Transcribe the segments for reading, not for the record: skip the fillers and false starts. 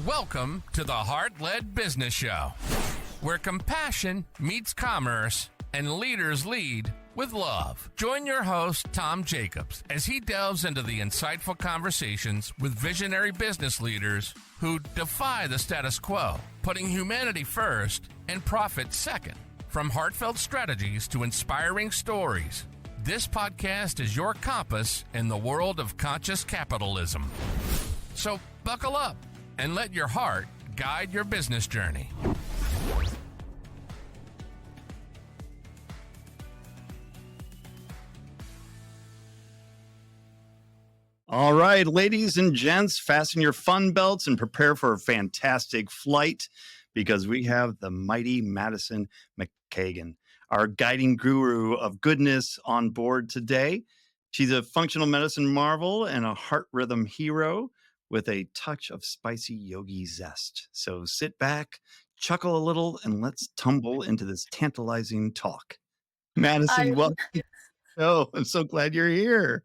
Welcome to the Heart-Led Business Show, where compassion meets commerce and leaders lead with love. Join your host, Tom Jackobs, as he delves into the insightful conversations with visionary business leaders who defy the status quo, putting humanity first and profit second. From heartfelt strategies to inspiring stories, this podcast is your compass in the world of conscious capitalism. So buckle up and let your heart guide your business journey. All right, ladies and gents, fasten your fun belts and prepare for a fantastic flight because we have the mighty Madison MacEocain, our guiding guru of goodness, on board today. She's a functional medicine marvel and a heart rhythm hero with a touch of spicy yogi zest. So sit back, chuckle a little, and let's tumble into this tantalizing talk. Madison, welcome. Oh, I'm so glad you're here.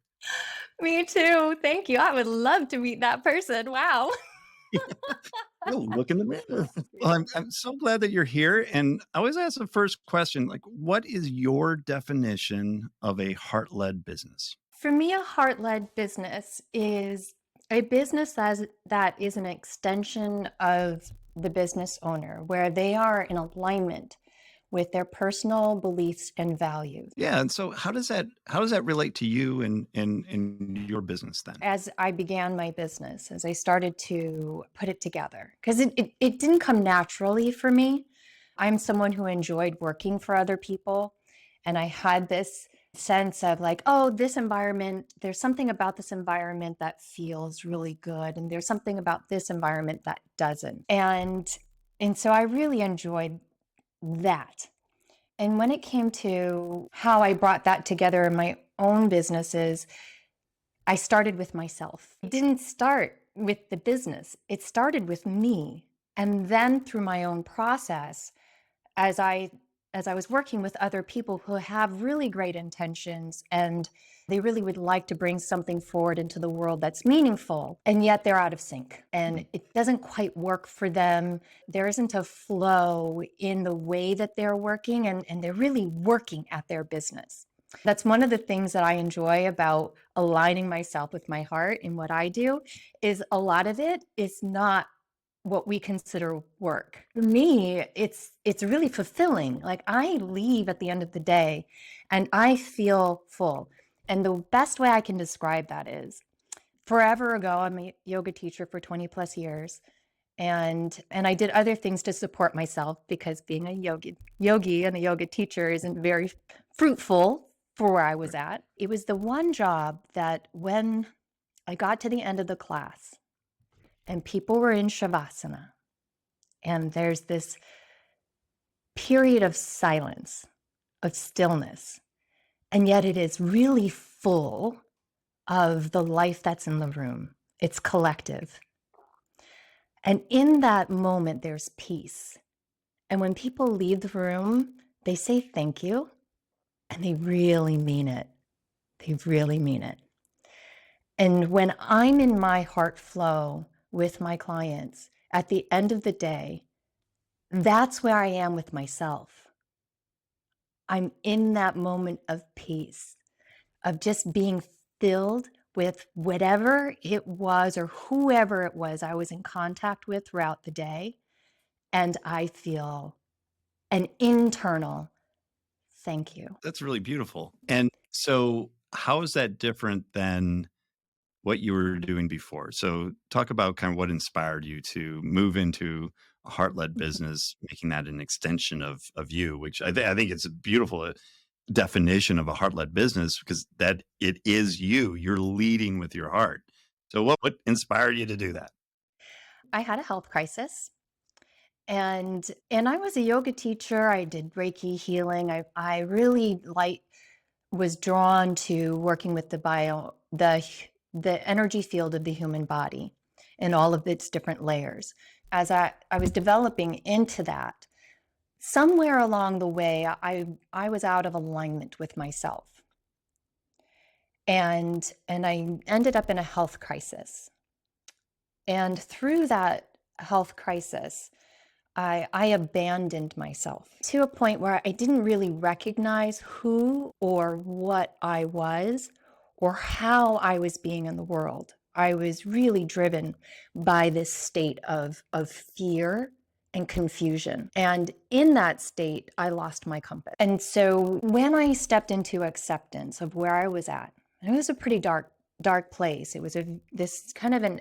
Me too. Thank you. I would love to meet that person. Wow. Oh, look in the mirror. Well, I'm so glad that you're here. And I always ask the first question, like, what is your definition of a heart-led business? For me, a heart-led business is a business that is an extension of the business owner, where they are in alignment with their personal beliefs and values. Yeah. And so how does that relate to you and your business then? As I began my business, as I started to put it together, because it didn't come naturally for me. I'm someone who enjoyed working for other people. And I had this sense of like, oh, this environment, there's something about this environment that feels really good. And there's something about this environment that doesn't. And so I really enjoyed that. And when it came to how I brought that together in my own businesses, I started with myself. It didn't start with the business. It started with me. And then through my own process, as I was working with other people who have really great intentions and they really would like to bring something forward into the world that's meaningful, and yet they're out of sync and it doesn't quite work for them. There isn't a flow in the way that they're working and they're really working at their business. That's one of the things that I enjoy about aligning myself with my heart in what I do, is a lot of it is not what we consider work. For me, it's really fulfilling. Like, I leave at the end of the day and I feel full. And the best way I can describe that is, forever ago, I'm a yoga teacher for 20 plus years. And I did other things to support myself, because being a yogi and a yoga teacher isn't very fruitful for where I was at. It was the one job that when I got to the end of the class and people were in Shavasana, and there's this period of silence, of stillness, and yet it is really full of the life that's in the room. It's collective. And in that moment, there's peace. And when people leave the room, they say thank you, and they really mean it. They really mean it. And when I'm in my heart flow with my clients, at the end of the day, that's where I am with myself. I'm in that moment of peace, of just being filled with whatever it was or whoever it was I was in contact with throughout the day. And I feel an internal thank you. That's really beautiful. And so how is that different than what you were doing before? So talk about kind of what inspired you to move into a heart-led business, making that an extension of you, which I think it's a beautiful definition of a heart-led business, because that it is you're leading with your heart. So what inspired you to do that? I had a health crisis, and I was a yoga teacher. I did Reiki healing. I really was drawn to working with the energy field of the human body and all of its different layers. As I was developing into that, somewhere along the way, I was out of alignment with myself. And I ended up in a health crisis. And through that health crisis, I abandoned myself to a point where I didn't really recognize who or what I was or how I was being in the world. I was really driven by this state of fear and confusion. And in that state, I lost my compass. And so when I stepped into acceptance of where I was at, and it was a pretty dark place. It was this kind of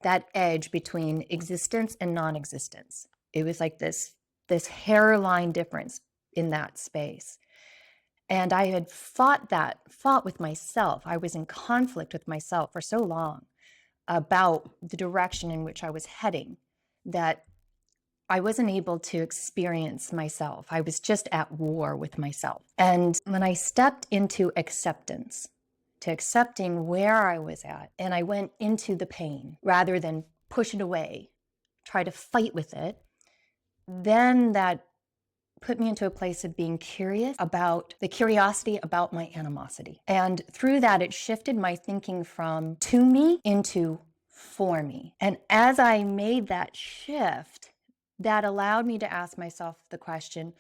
that edge between existence and non-existence. It was like this hairline difference in that space. And I had fought with myself. I was in conflict with myself for so long about the direction in which I was heading that I wasn't able to experience myself. I was just at war with myself. And when I stepped into acceptance, to accepting where I was at, and I went into the pain rather than push it away, try to fight with it, then that put me into a place of being curious about the curiosity about my animosity. And through that, it shifted my thinking from to me into for me. And as I made that shift, that allowed me to ask myself the question,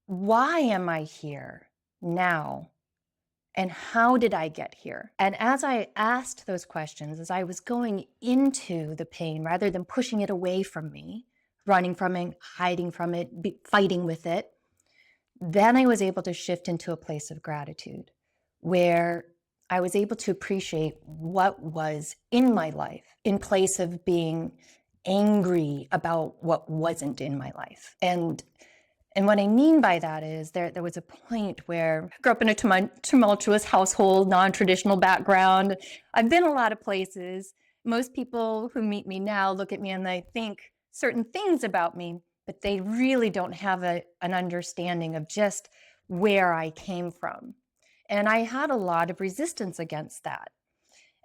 why am I here now? And how did I get here? And as I asked those questions, as I was going into the pain, rather than pushing it away from me, running from it, hiding from it, fighting with it, then I was able to shift into a place of gratitude where I was able to appreciate what was in my life in place of being angry about what wasn't in my life. And what I mean by that is there was a point where I grew up in a tumultuous household, non-traditional background. I've been a lot of places. Most people who meet me now look at me and they think certain things about me, but they really don't have an understanding of just where I came from. And I had a lot of resistance against that.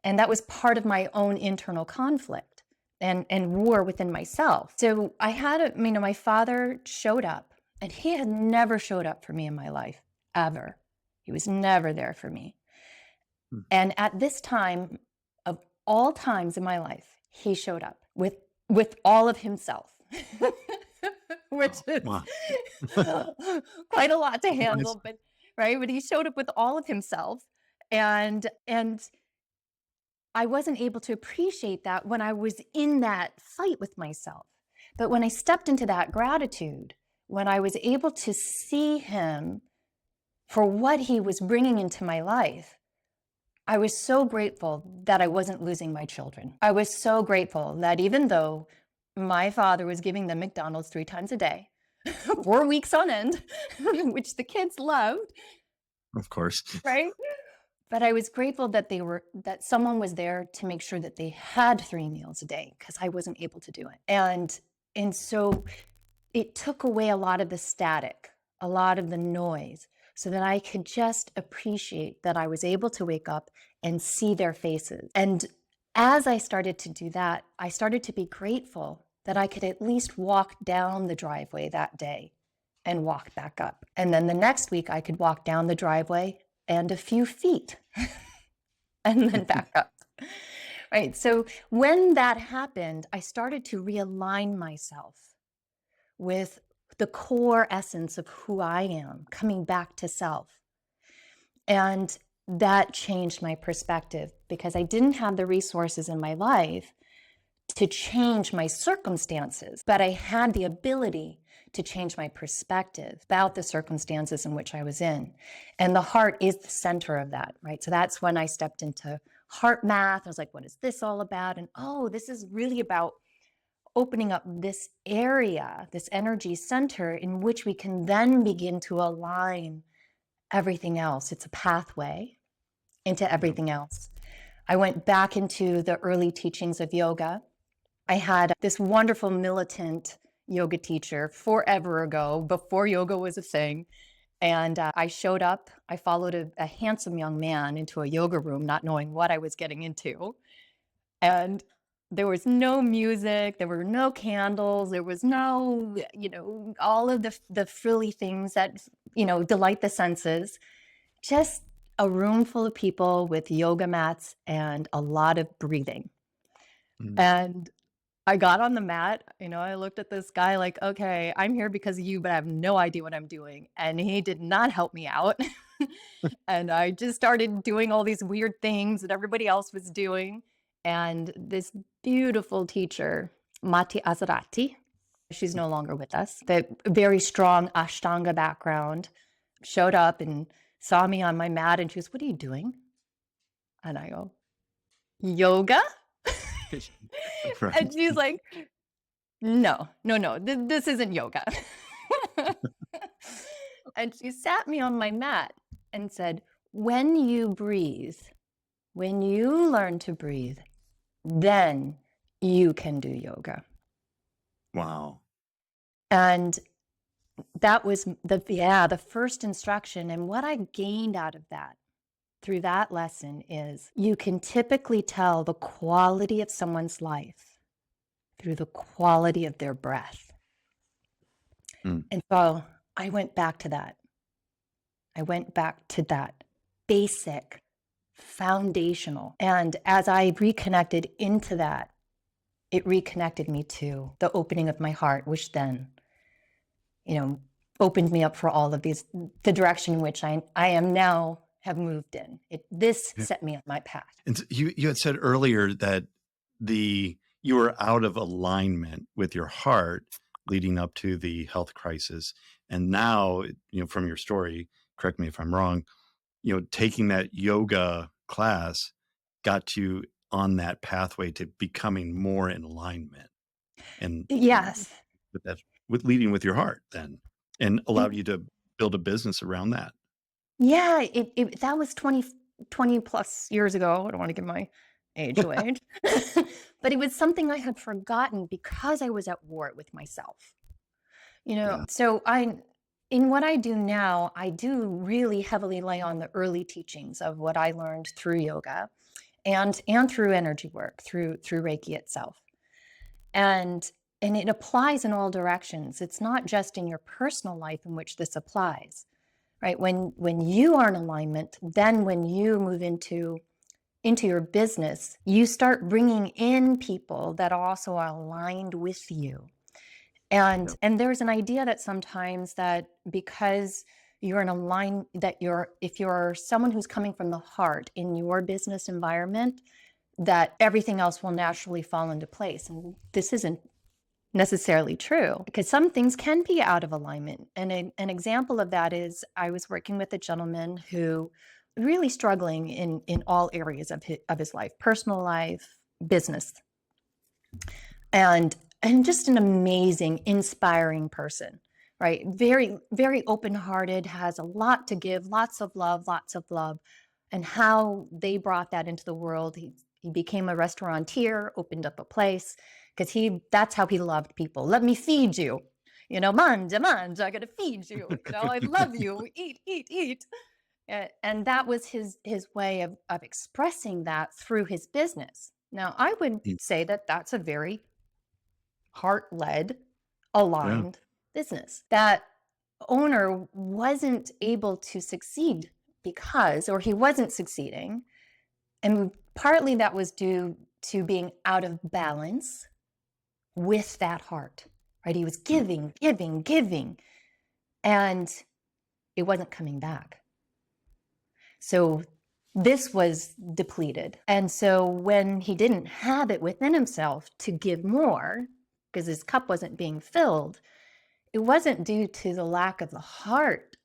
And that was part of my own internal conflict and war within myself. So I had my father showed up. And he had never showed up for me in my life, ever. He was never there for me. And at this time, of all times in my life, he showed up with all of himself, which is quite a lot to handle, but right. But he showed up with all of himself, and I wasn't able to appreciate that when I was in that fight with myself. But when I stepped into that gratitude, when I was able to see him for what he was bringing into my life, I was so grateful that I wasn't losing my children. I was so grateful that even though my father was giving them McDonald's 3 times a day, 4 weeks on end, which the kids loved. Of course. Right? But I was grateful that someone was there to make sure that they had 3 meals a day because I wasn't able to do it. And so it took away a lot of the static, a lot of the noise, so that I could just appreciate that I was able to wake up and see their faces. And as I started to do that, I started to be grateful that I could at least walk down the driveway that day and walk back up. And then the next week I could walk down the driveway and a few feet and then back up. Right. So when that happened, I started to realign myself with the core essence of who I am, coming back to self. And that changed my perspective because I didn't have the resources in my life to change my circumstances, but I had the ability to change my perspective about the circumstances in which I was in. And the heart is the center of that, right? So that's when I stepped into heart math. I was like, what is this all about? And this is really about opening up this area, this energy center in which we can then begin to align everything else. It's a pathway into everything else. I went back into the early teachings of yoga. I had this wonderful militant yoga teacher forever ago, before yoga was a thing. And I showed up, I followed a handsome young man into a yoga room, not knowing what I was getting into. And there was no music, there were no candles, there was no, all of the frilly things that, delight the senses. Just a room full of people with yoga mats and a lot of breathing. And I got on the mat, I looked at this guy like, okay, I'm here because of you, but I have no idea what I'm doing. And he did not help me out. And I just started doing all these weird things that everybody else was doing. And this beautiful teacher, Mati Azarati, she's no longer with us, the very strong Ashtanga background, showed up and saw me on my mat and she goes, "What are you doing?" And I go, "Yoga." Right. And she's like, "No, no, no, this isn't yoga." And she sat me on my mat and said, "When you breathe, when you learn to breathe, then you can do yoga." Wow. And that was the first instruction. And what I gained out of that through that lesson is you can typically tell the quality of someone's life through the quality of their breath. Mm. And so I went back to that. I went back to that basic, foundational. And as I reconnected into that, it reconnected me to the opening of my heart, which then, opened me up for all of these, the direction in which I am now have moved in. This Yeah. set me on my path. And you had said earlier that you were out of alignment with your heart leading up to the health crisis. And now, from your story, correct me if I'm wrong, taking that yoga class got you on that pathway to becoming more in alignment and Yes. with that, with leading with your heart then, and allowed you to build a business around that. Yeah, that was 20 plus years ago. I don't want to give my age away. But it was something I had forgotten because I was at war with myself. Yeah. So in what I do now, I do really heavily lay on the early teachings of what I learned through yoga and through energy work, through Reiki itself. And it applies in all directions. It's not just in your personal life in which this applies. Right? When you are in alignment, then when you move into your business, you start bringing in people that also are aligned with you. And there's an idea that sometimes that because you're in if you're someone who's coming from the heart in your business environment, that everything else will naturally fall into place. And this isn't necessarily true because some things can be out of alignment. And an example of that is I was working with a gentleman who really struggling in all areas of his life, personal life, business, and just an amazing, inspiring person, right? Very, very open-hearted, has a lot to give, lots of love. And how they brought that into the world. He became a restaurateur, opened up a place, because that's how he loved people. Let me feed you. Manja, manja, I gotta feed you. I love you. Eat, eat, eat. And that was his way of expressing that through his business. Now, I would say that that's a very heart-led, aligned business. That owner wasn't able to succeed or he wasn't succeeding. And partly that was due to being out of balance with that heart, right? He was giving, giving, giving, and it wasn't coming back. So this was depleted. And so when he didn't have it within himself to give more, because his cup wasn't being filled, it wasn't due to the lack of the heart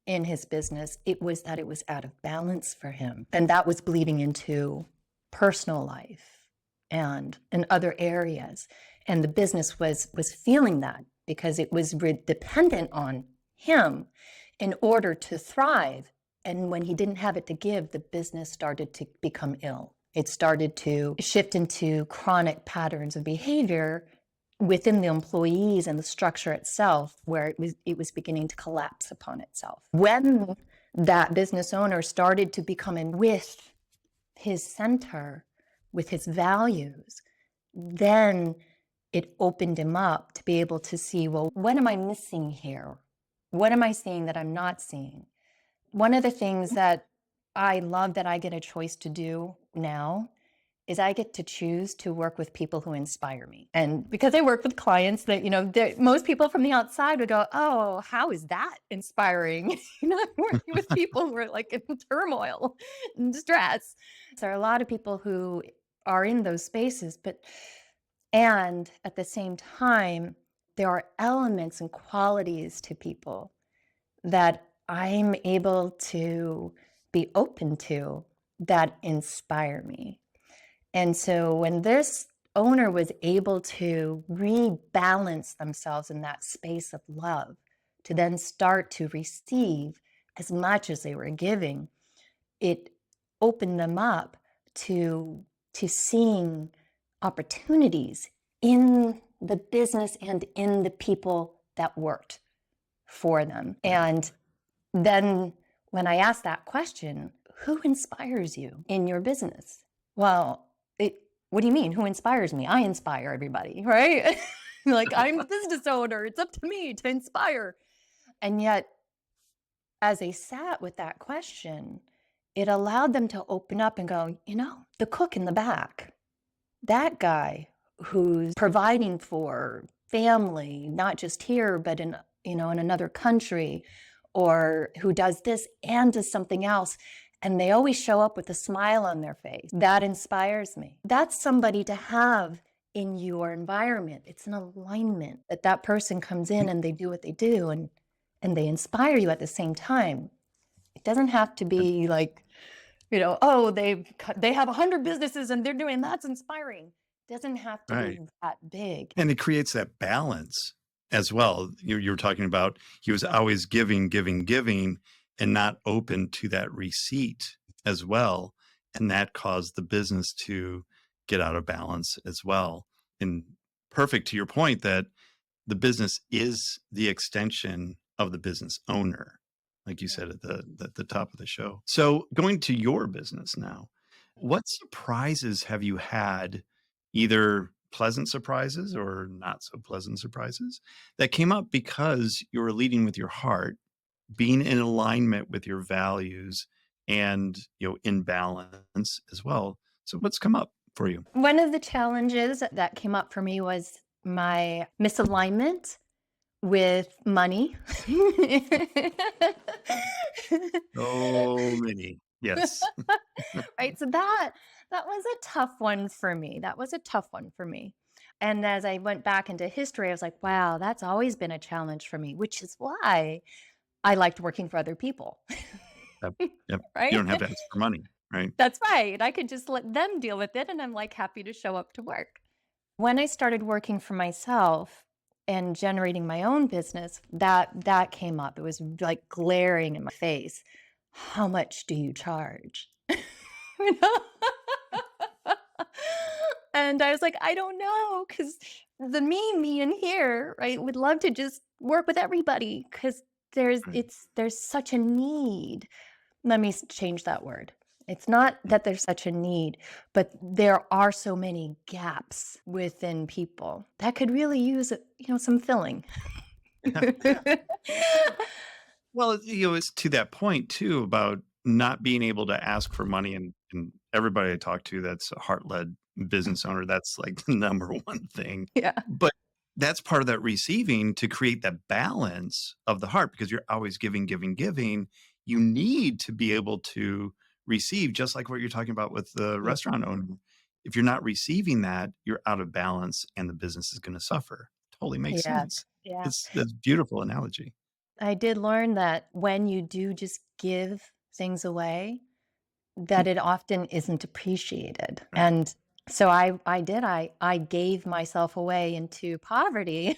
in his business. It was that it was out of balance for him. And that was bleeding into personal life and in other areas. And the business was feeling that because it was dependent on him in order to thrive. And when he didn't have it to give, the business started to become ill. It started to shift into chronic patterns of behavior within the employees and the structure itself, where it was beginning to collapse upon itself. When that business owner started to become in with his center, with his values, then it opened him up to be able to see, well, what am I missing here? What am I seeing that I'm not seeing? One of the things that I love that I get a choice to do now is I get to choose to work with people who inspire me. And because I work with clients that, most people from the outside would go, oh, how is that inspiring? I'm working with people who are like in turmoil and distress. There are a lot of people who are in those spaces, and at the same time, there are elements and qualities to people that I'm able to be open to that inspire me. And so when this owner was able to rebalance themselves in that space of love, to then start to receive as much as they were giving, it opened them up to seeing opportunities in the business and in the people that worked for them. And then when I asked that question, who inspires you in your business? Well, what do you mean? Who inspires me? I inspire everybody, right? Like, I'm the business owner. It's up to me to inspire. And yet, as they sat with that question, it allowed them to open up and go, the cook in the back, that guy who's providing for family, not just here, but in another country, or who does this and does something else. And they always show up with a smile on their face. That inspires me. That's somebody to have in your environment. It's an alignment that person comes in and they do what they do and they inspire you at the same time. It doesn't have to be like, oh, they have 100 businesses and they're doing, that's inspiring. It doesn't have to be that big. And it creates that balance as well. You were talking about he was always giving, and not open to that receipt as well. And that caused the business to get out of balance as well. And perfect to your point that the business is the extension of the business owner, like you said at the top of the show. So going to your business now, what surprises have you had, either pleasant surprises or not so pleasant surprises, that came up because you were leading with your heart, being in alignment with your values, and in balance as well? So what's come up for you? One of the challenges that came up for me was my misalignment with money. Oh, many. Yes. Right. So that was a tough one for me. And as I went back into history, I was like, wow, that's always been a challenge for me, which is why I liked working for other people. Yep. Right? You don't have to ask for money, right? That's right. I could just let them deal with it. And I'm like happy to show up to work. When I started working for myself and generating my own business, that came up. It was like glaring in my face. How much do you charge? You know? And I was like, I don't know, because me in here, right, would love to just work with everybody because there's such a need. Let me change that word. It's not that there's such a need, but there are so many gaps within people that could really use, some filling. Well, it's to that point too about not being able to ask for money, and everybody I talk to that's a heart-led business owner, that's like the number one thing. Yeah. But that's part of that receiving, to create that balance of the heart, because you're always giving. You need to be able to receive, just like what you're talking about with the restaurant owner. If you're not receiving that, you're out of balance and the business is going to suffer. Totally makes sense. Yeah. That's a beautiful analogy. I did learn that when you do just give things away, that it often isn't appreciated. And so I gave myself away into poverty.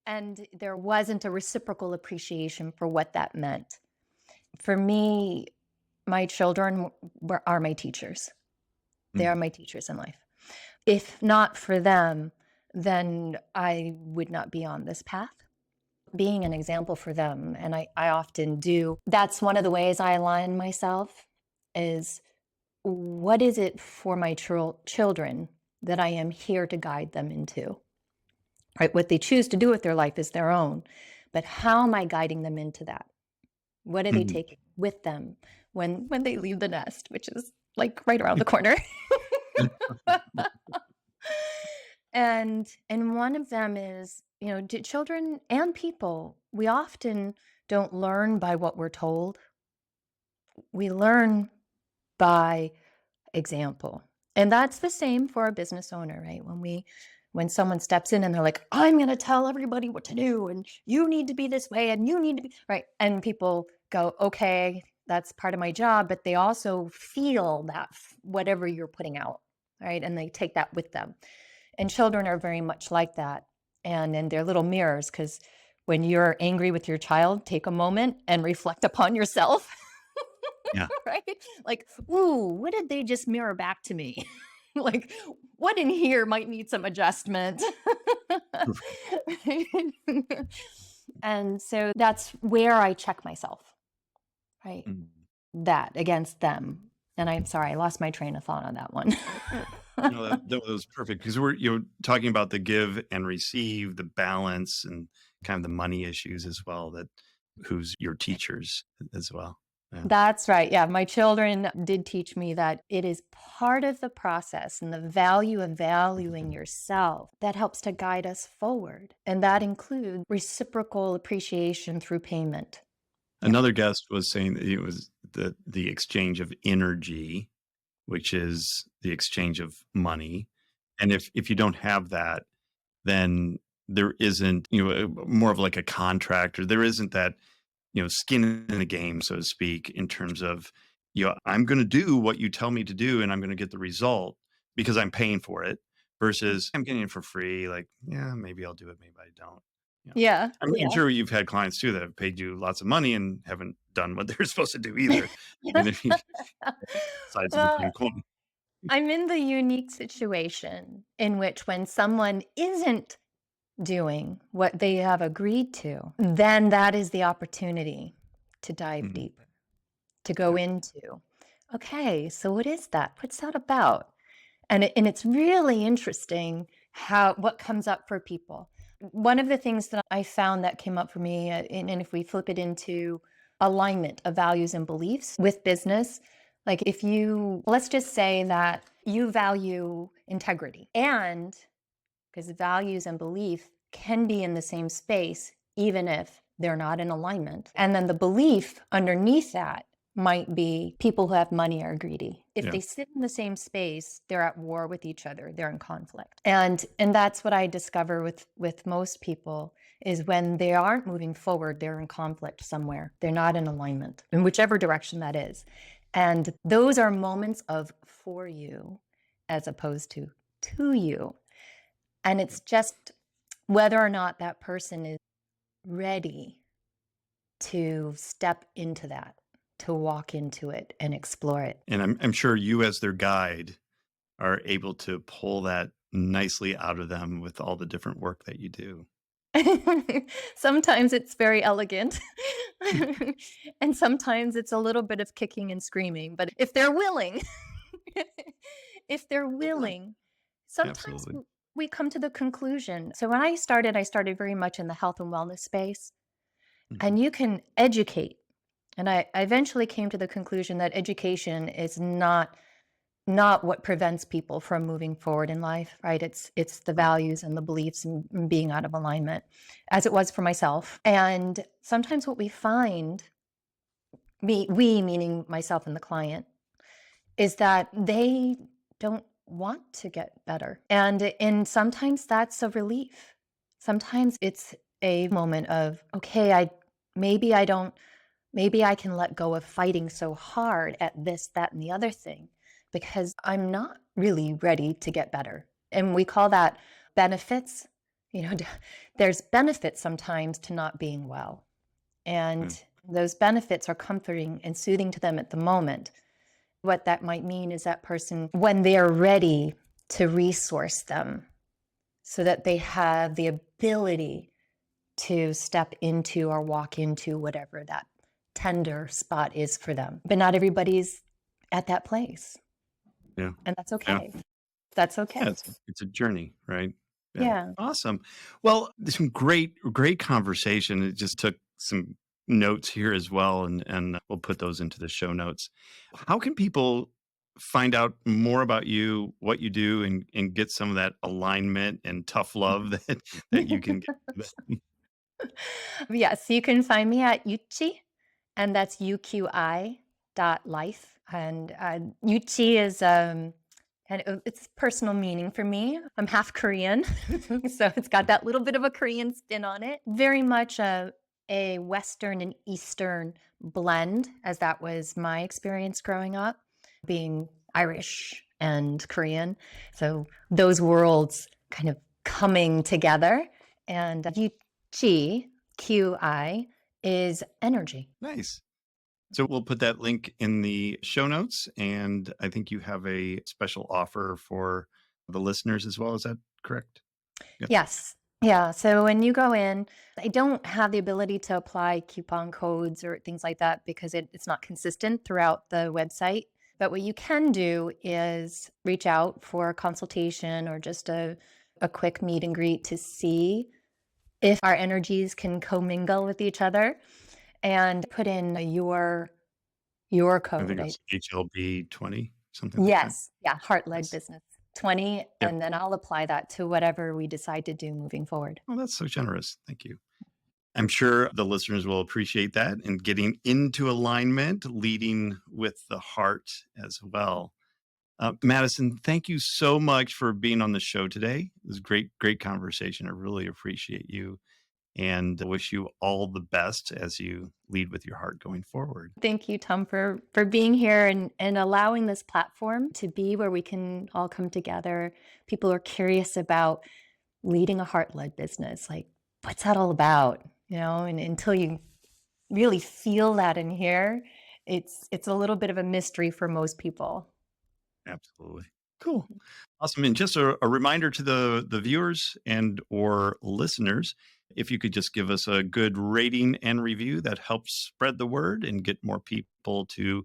And there wasn't a reciprocal appreciation for what that meant. For me, my children are my teachers. They are my teachers in life. If not for them, then I would not be on this path. Being an example for them, and I often do, that's one of the ways I align myself, is what is it for my children that I am here to guide them into? Right? What they choose to do with their life is their own, but how am I guiding them into that? What do they take with them when they leave the nest, which is like right around the corner. And one of them is, children and people, we often don't learn by what we're told. We learn by example. And that's the same for a business owner, right? When someone steps in and they're like, I'm going to tell everybody what to do and you need to be this way and you need to be right. And people go, okay, that's part of my job, but they also feel that whatever you're putting out, right? And they take that with them. And children are very much like that. And they're little mirrors, because when you're angry with your child, take a moment and reflect upon yourself. Yeah. Right? Like, ooh, what did they just mirror back to me? Like, what in here might need some adjustment? And so that's where I check myself, right? Mm. That against them. And I'm sorry, I lost my train of thought on that one. No, that was perfect, because we're talking about the give and receive, the balance, and kind of the money issues as well. That who's your teachers as well. Yeah. That's right. Yeah. My children did teach me that it is part of the process and the value of valuing yourself that helps to guide us forward. And that includes reciprocal appreciation through payment. Another guest was saying that it was the exchange of energy, which is the exchange of money. And if you don't have that, then there isn't, more of like a contract, or there isn't that, skin in the game, so to speak, in terms of, I'm going to do what you tell me to do and I'm going to get the result because I'm paying for it, versus I'm getting it for free. Like, yeah, maybe I'll do it, maybe I don't. Yeah. I'm sure you've had clients too that have paid you lots of money and haven't done what they're supposed to do either. And if you sides of the Well, same coin. I'm in the unique situation in which when someone isn't doing what they have agreed to, then that is the opportunity to dive Mhm. deep, to go into, okay, so what is that? What's that about? And it's really interesting what comes up for people. One of the things that I found that came up for me, and if we flip it into alignment of values and beliefs with business, like let's just say that you value integrity, and because values and belief can be in the same space, even if they're not in alignment. And then the belief underneath that might be people who have money are greedy. If they sit in the same space, they're at war with each other. They're in conflict. And that's what I discover with most people, is when they aren't moving forward, they're in conflict somewhere. They're not in alignment, in whichever direction that is. And those are moments of for you as opposed to you. And it's just whether or not that person is ready to step into that, to walk into it and explore it. And I'm sure you, as their guide, are able to pull that nicely out of them with all the different work that you do. Sometimes it's very elegant. And sometimes it's a little bit of kicking and screaming. But if they're willing, sometimes Absolutely. we come to the conclusion. So when I started very much in the health and wellness space. Mhm. And you can educate. And I eventually came to the conclusion that education is not what prevents people from moving forward in life, right? It's the values and the beliefs and being out of alignment, as it was for myself. And sometimes what we find, we meaning myself and the client, is that they don't want to get better. And sometimes that's a relief. Sometimes it's a moment of, okay, maybe I can let go of fighting so hard at this, that, and the other thing, because I'm not really ready to get better. And we call that benefits. There's benefits sometimes to not being well. And those benefits are comforting and soothing to them at the moment. What that might mean is that person, when they're ready to resource them so that they have the ability to step into or walk into whatever that tender spot is for them. But not everybody's at that place. Yeah. And that's Yeah. okay. That's okay. Yeah, it's a journey, right? Yeah. Awesome. Well, there's some great conversation. It just took some notes here as well, and we'll put those into the show notes. How can people find out more about you, what you do, and get some of that alignment and tough love that you can get. Yes, you can find me at Uchi, and that's UQI.life. And Uchi is it's personal meaning for me. I'm half Korean, so it's got that little bit of a Korean spin on it. Very much a Western and Eastern blend, as that was my experience growing up, being Irish and Korean. So those worlds kind of coming together. And Uchi, QI, is energy. Nice. So we'll put that link in the show notes. And I think you have a special offer for the listeners as well. Is that correct? Yeah. Yes. Yeah. So when you go in, I don't have the ability to apply coupon codes or things like that because it's not consistent throughout the website. But what you can do is reach out for a consultation or just a quick meet and greet to see if our energies can commingle with each other, and put in your I code. think it's HLB 20, something like that. Yes. Yeah. Heart-led Yes. business 20. Yep. And then I'll apply that to whatever we decide to do moving forward. Oh, that's so generous. Thank you. I'm sure the listeners will appreciate that and getting into alignment, leading with the heart as well. Madison, thank you so much for being on the show today. It was a great conversation. I really appreciate you and wish you all the best as you lead with your heart going forward. Thank you, Tom, for being here and allowing this platform to be where we can all come together. People are curious about leading a heart-led business. Like, what's that all about? And until you really feel that in here, it's a little bit of a mystery for most people. Absolutely. Cool. Awesome. And just a reminder to the viewers and or listeners, if you could just give us a good rating and review, that helps spread the word and get more people to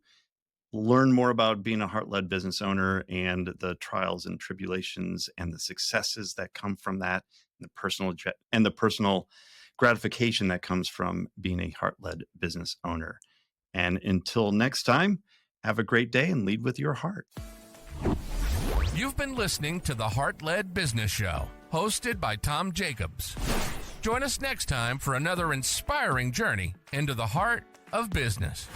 learn more about being a heart-led business owner and the trials and tribulations and the successes that come from that, and the personal gratification that comes from being a heart-led business owner. And until next time, have a great day and lead with your heart. You've been listening to the Heart-Led Business Show, hosted by Tom Jackobs. Join us next time for another inspiring journey into the heart of business.